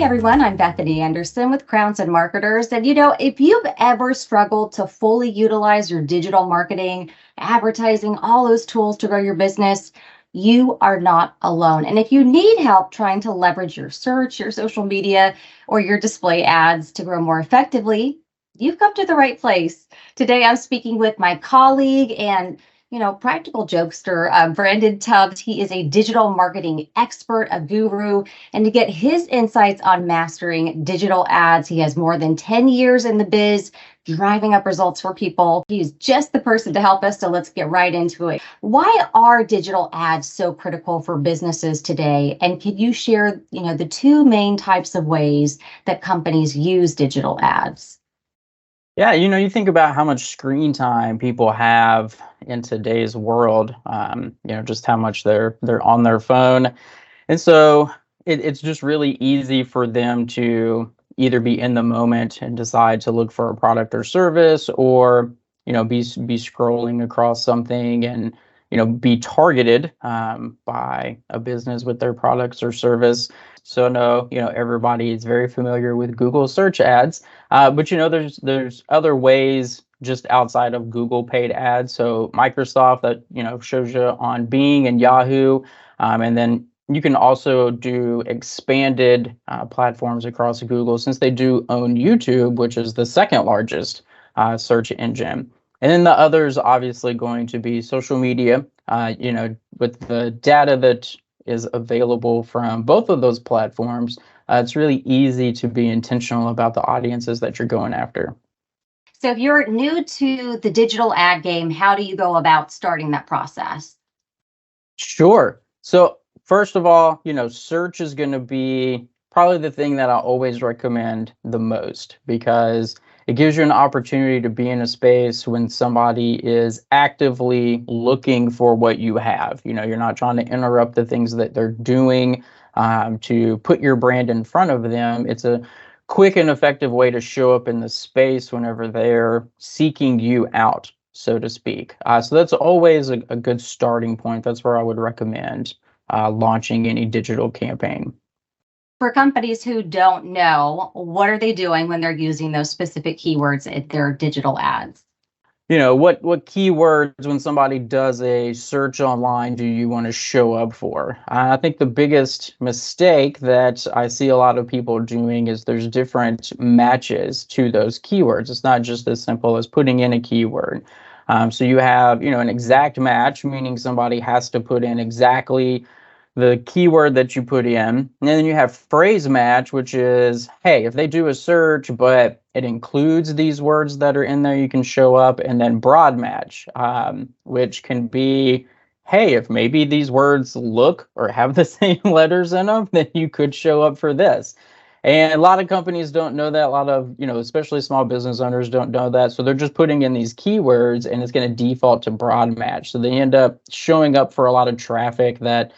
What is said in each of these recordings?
everyone, I'm Bethany Anderson with Crayons and Marketers. And if you've ever struggled to fully utilize your digital marketing, advertising, all those tools to grow your business, you are not alone. And if you need help trying to leverage your search, your social media, or your display ads to grow more effectively, you've come to the right place. Today, I'm speaking with my colleague and practical jokester, Brandon Tubbs. He is a digital marketing expert, a guru, and to get his insights on mastering digital ads, he has more than 10 years in the biz, driving up results for people. He's just the person to help us, so let's get right into it. Why are digital ads so critical for businesses today? And can you share, the two main types of ways that companies use digital ads? Yeah, you think about how much screen time people have in today's world. Just how much they're on their phone, and so it's just really easy for them to either be in the moment and decide to look for a product or service, or be scrolling across something and be targeted by a business with their products or service. So no, everybody is very familiar with Google search ads, but there's other ways just outside of Google paid ads. So Microsoft that shows you on Bing and Yahoo, and then you can also do expanded platforms across Google, since they do own YouTube, which is the second largest search engine. And then the others obviously going to be social media, with the data that is available from both of those platforms. It's really easy to be intentional about the audiences that you're going after. So if you're new to the digital ad game, how do you go about starting that process? Sure. So first of all, search is going to be probably the thing that I always recommend the most, because it gives you an opportunity to be in a space when somebody is actively looking for what you have. You're not trying to interrupt the things that they're doing to put your brand in front of them. It's a quick and effective way to show up in the space whenever they're seeking you out, so to speak. So that's always a good starting point. That's where I would recommend launching any digital campaign. For companies who don't know, what are they doing when they're using those specific keywords in their digital ads? What keywords, when somebody does a search online, do you want to show up for? I think the biggest mistake that I see a lot of people doing is there's different matches to those keywords. It's not just as simple as putting in a keyword. So you have, an exact match, meaning somebody has to put in exactly the keyword that you put in. And then you have phrase match, which is, hey, if they do a search, but it includes these words that are in there, you can show up. And then broad match, which can be, hey, if maybe these words look or have the same letters in them, then you could show up for this. And a lot of companies don't know that. A lot of, especially small business owners don't know that. So they're just putting in these keywords and it's going to default to broad match. So they end up showing up for a lot of traffic that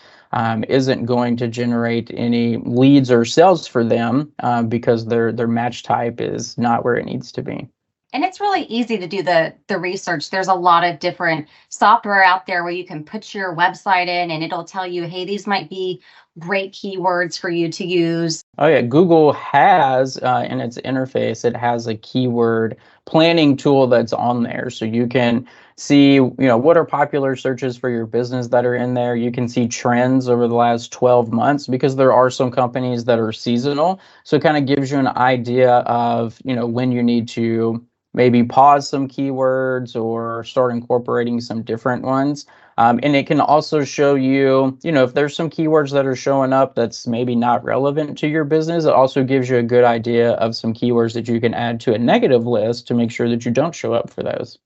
isn't going to generate any leads or sales for them because their match type is not where it needs to be. And it's really easy to do the research. There's a lot of different software out there where you can put your website in and it'll tell you, hey, these might be great keywords for you to use. Oh yeah, Google has in its interface, it has a keyword planning tool that's on there. So you can see, what are popular searches for your business that are in there. You can see trends over the last 12 months, because there are some companies that are seasonal. So it kind of gives you an idea of, when you need to maybe pause some keywords or start incorporating some different ones. And it can also show you, if there's some keywords that are showing up that's maybe not relevant to your business. It also gives you a good idea of some keywords that you can add to a negative list to make sure that you don't show up for those.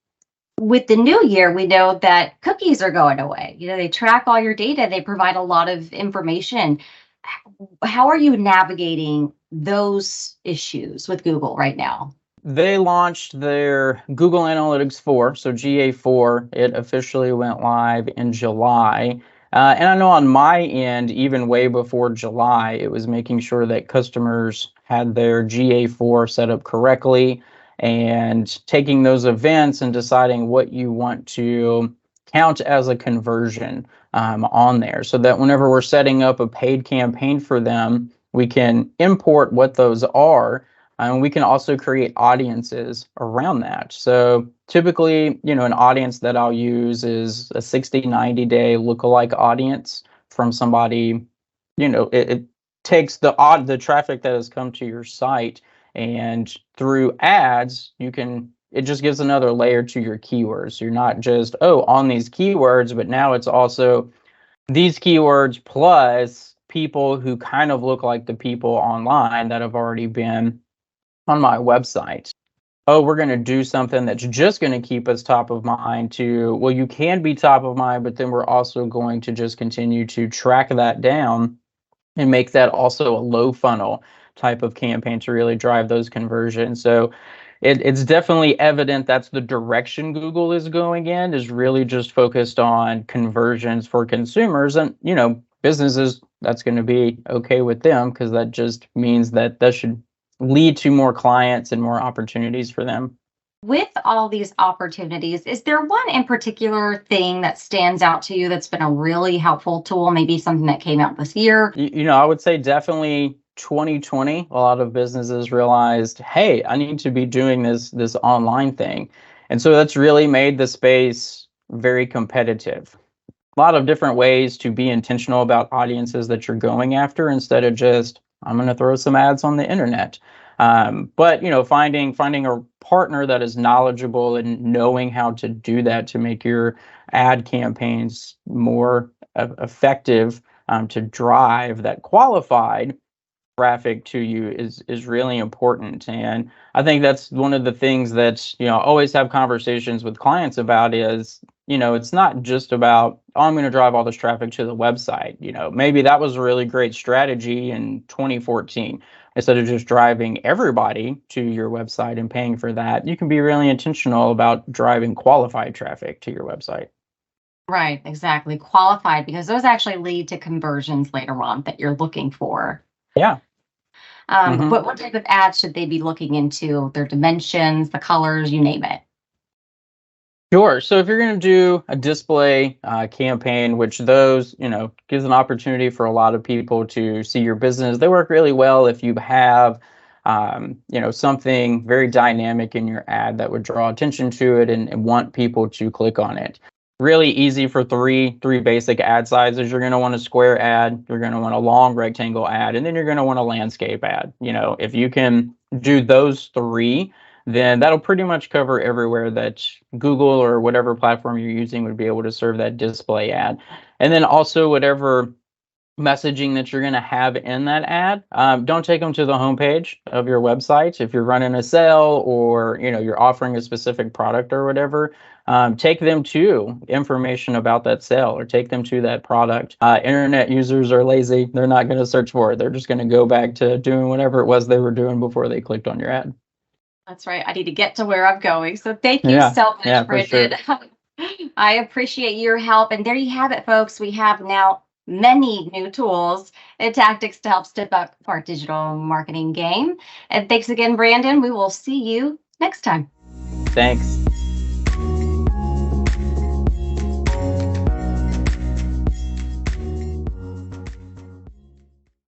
With the new year, we know that cookies are going away. They track all your data. They provide a lot of information. How are you navigating those issues with Google right now? They launched their Google Analytics 4, so GA4. It officially went live in July. And I know on my end, even way before July, it was making sure that customers had their GA4 set up correctly and taking those events and deciding what you want to count as a conversion on there, so that whenever we're setting up a paid campaign for them, we can import what those are, and we can also create audiences around that. So typically, an audience that I'll use is a 60, 90-day lookalike audience from somebody. It takes the traffic that has come to your site, and through ads, it just gives another layer to your keywords. You're not just, on these keywords, but now it's also these keywords plus people who kind of look like the people online that have already been on my website. Oh, we're going to do something that's just going to keep us top of mind to, well, you can be top of mind, but then we're also going to just continue to track that down and make that also a low funnel type of campaign to really drive those conversions. So it's definitely evident that's the direction Google is going in, is really just focused on conversions for consumers. And, businesses, that's going to be okay with them, because that just means that should lead to more clients and more opportunities for them. With all these opportunities, is there one in particular thing that stands out to you that's been a really helpful tool, maybe something that came out this year? I would say definitely 2020, a lot of businesses realized, hey, I need to be doing this online thing. And so that's really made the space very competitive. A lot of different ways to be intentional about audiences that you're going after, instead of just, I'm going to throw some ads on the internet. But finding a partner that is knowledgeable and knowing how to do that to make your ad campaigns more effective, to drive that qualified traffic to you is really important. And I think that's one of the things that I always have conversations with clients about is, it's not just about, I'm going to drive all this traffic to the website. Maybe that was a really great strategy in 2014. Instead of just driving everybody to your website and paying for that, you can be really intentional about driving qualified traffic to your website. Right, exactly. Qualified, because those actually lead to conversions later on that you're looking for. Yeah. What type of ads should they be looking into? Their dimensions, the colors, you name it. Sure. So if you're going to do a display campaign, which those, gives an opportunity for a lot of people to see your business, they work really well if you have, something very dynamic in your ad that would draw attention to it and want people to click on it. Really easy for three basic ad sizes. You're going to want a square ad, you're going to want a long rectangle ad, and then you're going to want a landscape ad. If you can do those three, then that'll pretty much cover everywhere that Google or whatever platform you're using would be able to serve that display ad. And then also whatever messaging that you're going to have in that ad, don't take them to the homepage of your website. If you're running a sale or you're offering a specific product or whatever, take them to information about that sale, or take them to that product. Internet users are lazy. They're not going to search for it. They're just going to go back to doing whatever it was they were doing before they clicked on your ad. That's right. I need to get to where I'm going. So thank you Yeah, so much, yeah, for sure. Bridget. I appreciate your help. And there you have it, folks. We have now many new tools and tactics to help step up our digital marketing game. And thanks again, Brandon. We will see you next time. Thanks.